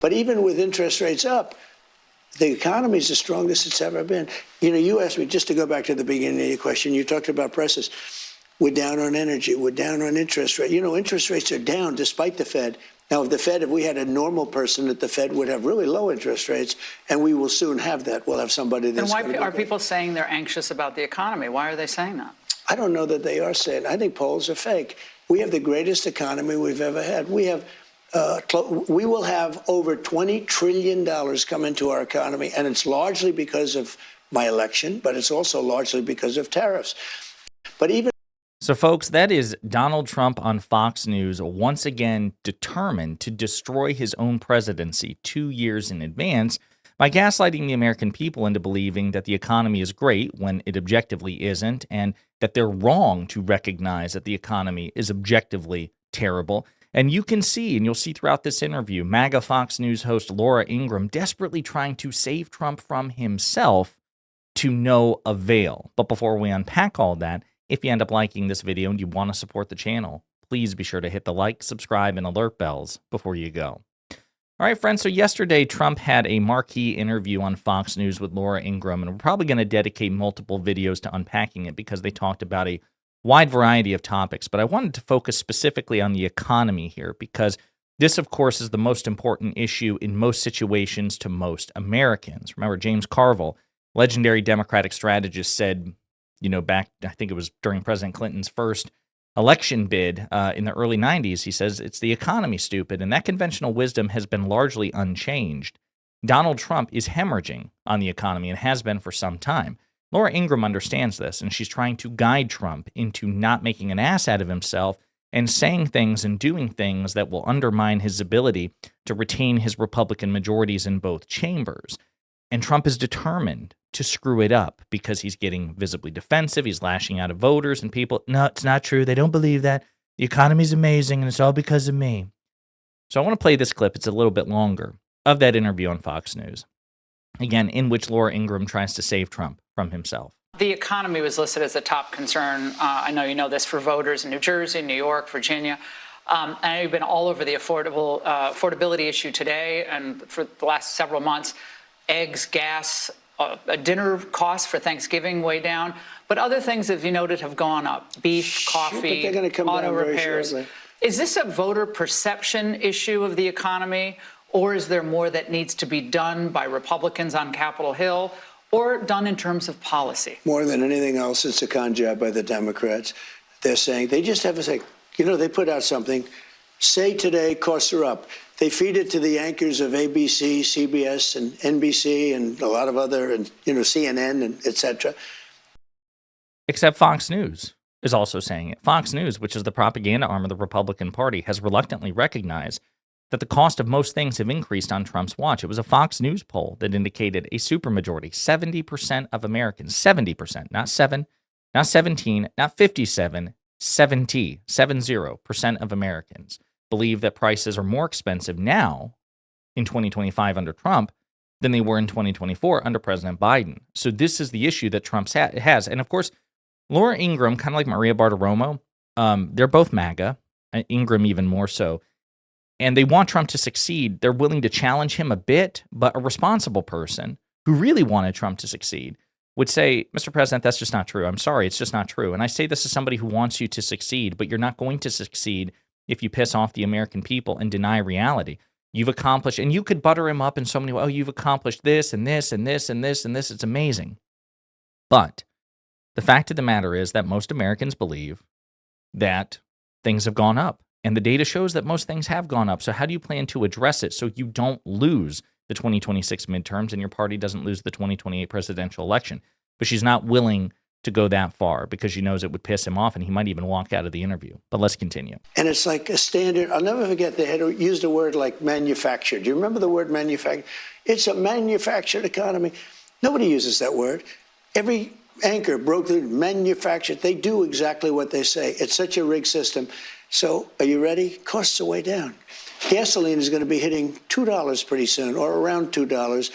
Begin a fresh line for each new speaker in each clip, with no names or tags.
But even with interest rates up, the economy is the strongest it's ever been. You asked me, just to go back to the beginning of your question, you talked about prices. We're down on energy. We're down on interest rate. Interest rates are down despite the Fed. Now, if we had a normal person at the Fed would have really low interest rates, and we will soon have that. We'll have somebody that's.
And why are people saying they're anxious about the economy? Why are they saying that?
I don't know that they are saying. I think polls are fake. We have the greatest economy we've ever had. We will have over $20 trillion come into our economy, and it's largely because of my election, but it's also largely because of tariffs.
So, folks, that is Donald Trump on Fox News, once again determined to destroy his own presidency 2 years in advance by gaslighting the American people into believing that the economy is great when it objectively isn't, and that they're wrong to recognize that the economy is objectively terrible. And you can see, and you'll see throughout this interview, MAGA Fox News host Laura Ingraham desperately trying to save Trump from himself to no avail. But before we unpack all that, if you end up liking this video and you want to support the channel, please be sure to hit the like, subscribe, and alert bells before you go. All right, friends, so yesterday Trump had a marquee interview on Fox News with Laura Ingraham, and we're probably going to dedicate multiple videos to unpacking it because they talked about a wide variety of topics. But I wanted to focus specifically on the economy here because this, of course, is the most important issue in most situations to most Americans. Remember, James Carville, legendary Democratic strategist, said, back, I think it was during President Clinton's first election bid in the early 90s, he says, it's the economy, stupid. And that conventional wisdom has been largely unchanged. Donald Trump is hemorrhaging on the economy and has been for some time. Laura Ingraham understands this, and she's trying to guide Trump into not making an ass out of himself and saying things and doing things that will undermine his ability to retain his Republican majorities in both chambers. And Trump is determined to screw it up because he's getting visibly defensive. He's lashing out at voters and people. No, it's not true. They don't believe that. The economy's amazing, and it's all because of me. So I want to play this clip. It's a little bit longer of that interview on Fox News, again, in which Laura Ingraham tries to save Trump from himself.
The economy was listed as a top concern. I know you know this, for voters in New Jersey, New York, Virginia. I know you've been all over the affordability issue today and for the last several months. Eggs, gas, dinner costs for Thanksgiving way down. But other things, as you noted, have gone up. Beef, coffee,
but they're gonna come
auto
down very
repairs.
shortly.
Is this a voter perception issue of the economy, or is there more that needs to be done by Republicans on Capitol Hill, or done in terms of policy?
More than anything else, it's a con job by the Democrats. They're saying, they just have to say, they put out something, say today costs are up. They feed it to the anchors of ABC, CBS, and NBC, and a lot of other, and CNN, and et cetera.
Except Fox News is also saying it. Fox News, which is the propaganda arm of the Republican Party, has reluctantly recognized that the cost of most things have increased on Trump's watch. It was a Fox News poll that indicated a supermajority, 70% of Americans, 70%, not 7, not 17, not 57, 70% of Americans believe that prices are more expensive now in 2025 under Trump than they were in 2024 under President Biden. So this is the issue that Trump has. And of course, Laura Ingraham, kind of like Maria Bartiromo, they're both MAGA, Ingraham even more so. And they want Trump to succeed. They're willing to challenge him a bit, but a responsible person who really wanted Trump to succeed would say, Mr. President, that's just not true. I'm sorry, it's just not true. And I say this as somebody who wants you to succeed, but you're not going to succeed if you piss off the American people and deny reality. You've accomplished, and you could butter him up in so many ways. Oh, you've accomplished this and this and this and this and this. It's amazing. But the fact of the matter is that most Americans believe that things have gone up. And the data shows that most things have gone up. So how do you plan to address it so you don't lose the 2026 midterms and your party doesn't lose the 2028 presidential election? But she's not willing to go that far because she knows it would piss him off and he might even walk out of the interview. But let's continue.
And it's like a standard. I'll never forget they had used a word like manufactured. Do you remember the word manufactured? It's a manufactured economy. Nobody uses that word. Every anchor broke the manufactured. They do exactly what they say. It's such a rigged system. So are you ready? Costs are way down. Gasoline is going to be hitting $2 pretty soon, or around $2.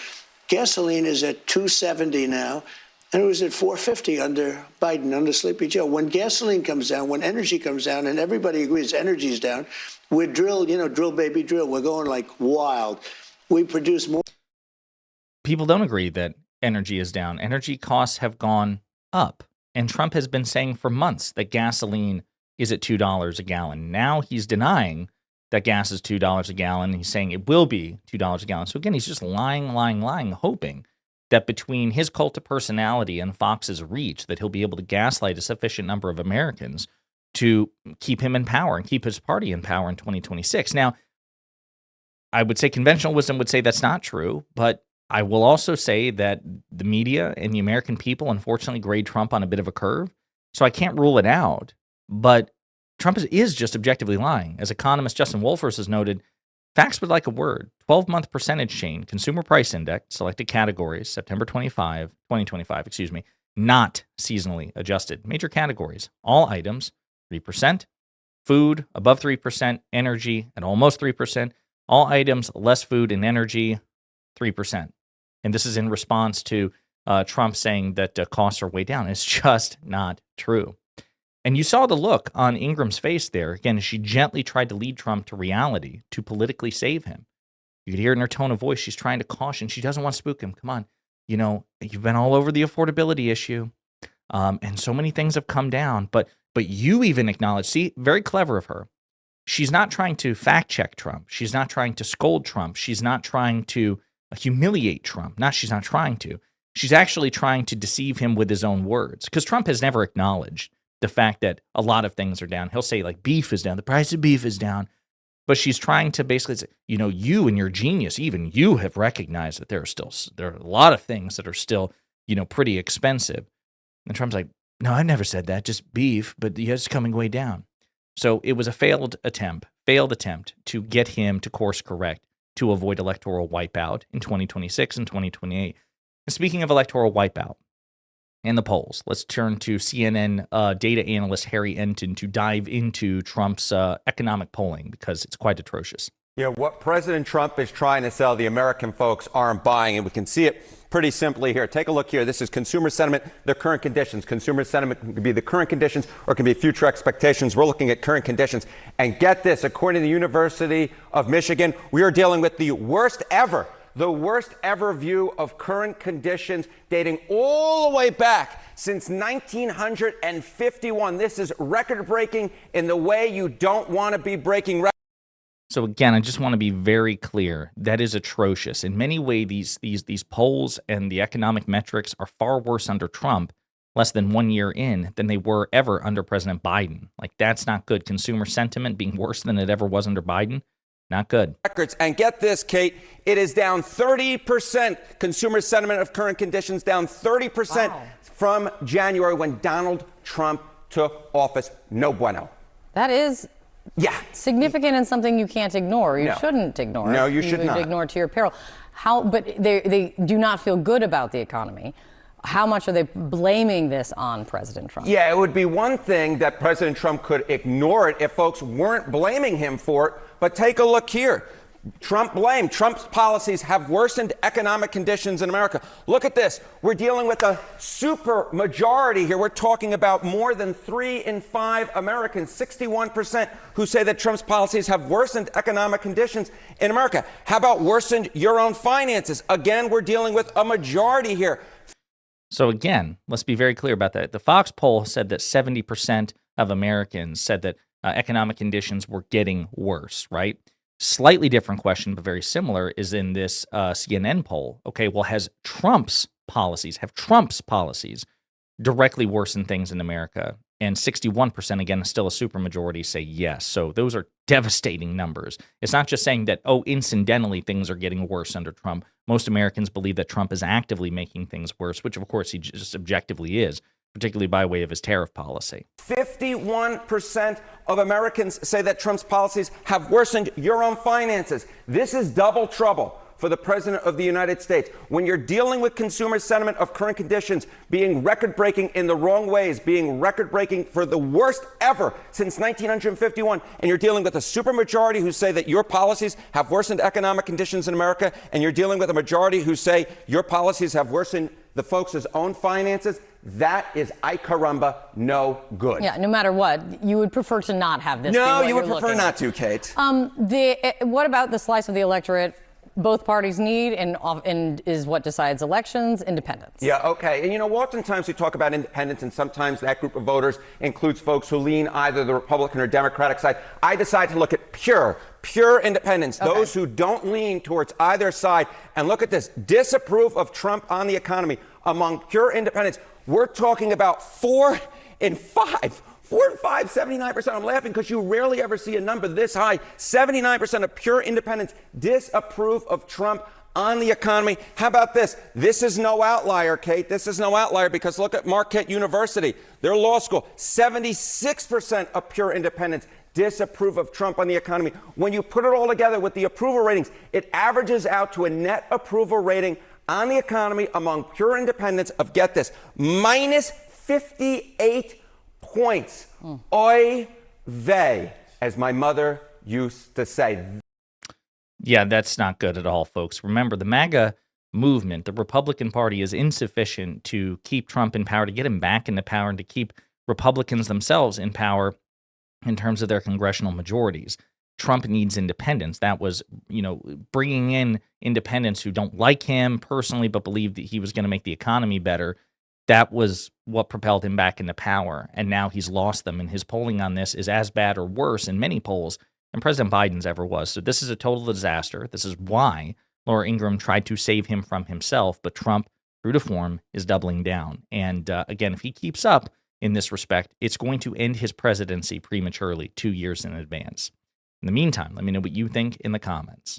Gasoline is at $2.70 now, and it was at $4.50 under Biden, under Sleepy Joe. When gasoline comes down, when energy comes down, and everybody agrees energy's down, we're drill, drill baby drill. We're going like wild. We produce more.
People don't agree that energy is down. Energy costs have gone up. And Trump has been saying for months that gasoline is at $2 a gallon. Now he's denying that gas is $2 a gallon. He's saying it will be $2 a gallon. So again, he's just lying, hoping that between his cult of personality and Fox's reach, that he'll be able to gaslight a sufficient number of Americans to keep him in power and keep his party in power in 2026. Now, I would say conventional wisdom would say that's not true, but I will also say that the media and the American people, unfortunately, grade Trump on a bit of a curve. So I can't rule it out. But Trump is just objectively lying. As economist Justin Wolfers has noted, facts would like a word. 12-month percentage change, consumer price index, selected categories, September 2025, not seasonally adjusted. Major categories, all items, 3%, food above 3%, energy at almost 3%, all items less food and energy, 3%. And this is in response to Trump saying that costs are way down. It's just not true. And you saw the look on Ingraham's face there. Again, she gently tried to lead Trump to reality, to politically save him. You could hear in her tone of voice, she's trying to caution. She doesn't want to spook him. Come on. You know, you've been all over the affordability issue. And so many things have come down. But you even acknowledge, see, very clever of her. She's not trying to fact check Trump. She's not trying to scold Trump. She's not trying to humiliate Trump. She's not trying to. She's actually trying to deceive him with his own words. Because Trump has never acknowledged the fact that a lot of things are down. He'll say, like, beef is down. The price of beef is down. But she's trying to basically say, you know, you and your genius, even you have recognized that there are a lot of things that are still, you know, pretty expensive. And Trump's like, no, I never said that, just beef, but it's coming way down. So it was a failed attempt to get him to course correct to avoid electoral wipeout in 2026 and 2028. And speaking of electoral wipeout and the polls, let's turn to CNN data analyst Harry Enton to dive into Trump's economic polling because it's quite atrocious.
Yeah, what President Trump is trying to sell, the American folks aren't buying, and we can see it pretty simply here. Take a look here. This is consumer sentiment, their current conditions. Consumer sentiment can be the current conditions or it can be future expectations. We're looking at current conditions. And get this, according to the University of Michigan, we are dealing with the worst ever view of current conditions dating all the way back since 1951. This is record-breaking in the way you don't want to be breaking records.
So again, I just want to be very clear. That is atrocious. In many ways, these polls and the economic metrics are far worse under Trump, less than 1 year in, than they were ever under President Biden. Like, that's not good. Consumer sentiment being worse than it ever was under Biden, not good.
And get this, Kate, it is down 30%. Consumer sentiment of current conditions down 30% from January when Donald Trump took office. No bueno.
That is significant and something you can't ignore. You shouldn't ignore.
No, you should not.
Ignore to your peril. But they do not feel good about the economy. How much are they blaming this on President Trump?
Yeah, it would be one thing that President Trump could ignore it if folks weren't blaming him for it. But take a look here. Trump's policies have worsened economic conditions in America. Look at this. We're dealing with a super majority here. We're talking about more than 3 in 5 Americans, 61%, who say that Trump's policies have worsened economic conditions in America. How about worsened your own finances? Again, we're dealing with a majority here.
So again, let's be very clear about that. The Fox poll said that 70% of Americans said that economic conditions were getting worse, right? Slightly different question, but very similar, is in this CNN poll. Okay, well, have Trump's policies directly worsened things in America? And 61%, again, still a supermajority, say yes. So those are devastating numbers. It's not just saying that, incidentally, things are getting worse under Trump. Most Americans believe that Trump is actively making things worse, which, of course, he just objectively is, particularly by way of his tariff policy.
51% of Americans say that Trump's policies have worsened your own finances. This is double trouble for the President of the United States. When you're dealing with consumer sentiment of current conditions being record-breaking in the wrong ways, being record-breaking for the worst ever since 1951, and you're dealing with a supermajority who say that your policies have worsened economic conditions in America, and you're dealing with a majority who say your policies have worsened the folks' own finances, that is, ay caramba, no good.
Yeah, no matter what, you would prefer to not have this.
No, you would prefer not to, Kate.
What about the slice of the electorate both parties need and is what decides elections: independence.
Yeah, okay. And oftentimes we talk about independence, and sometimes that group of voters includes folks who lean either the Republican or Democratic side. I decide to look at pure independence, those who don't lean towards either side. And look at this: disapprove of Trump on the economy. Among pure independents, we're talking about 4 in 5. 4 in 5, 79%. I'm laughing because you rarely ever see a number this high. 79% of pure independents disapprove of Trump on the economy. How about this? This is no outlier, Kate. This is no outlier, because look at Marquette University, their law school. 76% of pure independents disapprove of Trump on the economy. When you put it all together with the approval ratings, it averages out to a net approval rating on the economy among pure independents of, get this, minus 58 points. Oy vey, as my mother used to say.
Yeah, that's not good at all, folks. Remember, the MAGA movement, the Republican Party, is insufficient to keep Trump in power, to get him back into power, and to keep Republicans themselves in power in terms of their congressional majorities. Trump needs independence. That was, bringing in independents who don't like him personally but believe that he was going to make the economy better. That was what propelled him back into power, and now he's lost them, and his polling on this is as bad or worse in many polls than President Biden's ever was. So this is a total disaster. This is why Laura Ingraham tried to save him from himself, but Trump, true to form, is doubling down. And again, if he keeps up in this respect, it's going to end his presidency prematurely 2 years in advance. In the meantime, let me know what you think in the comments.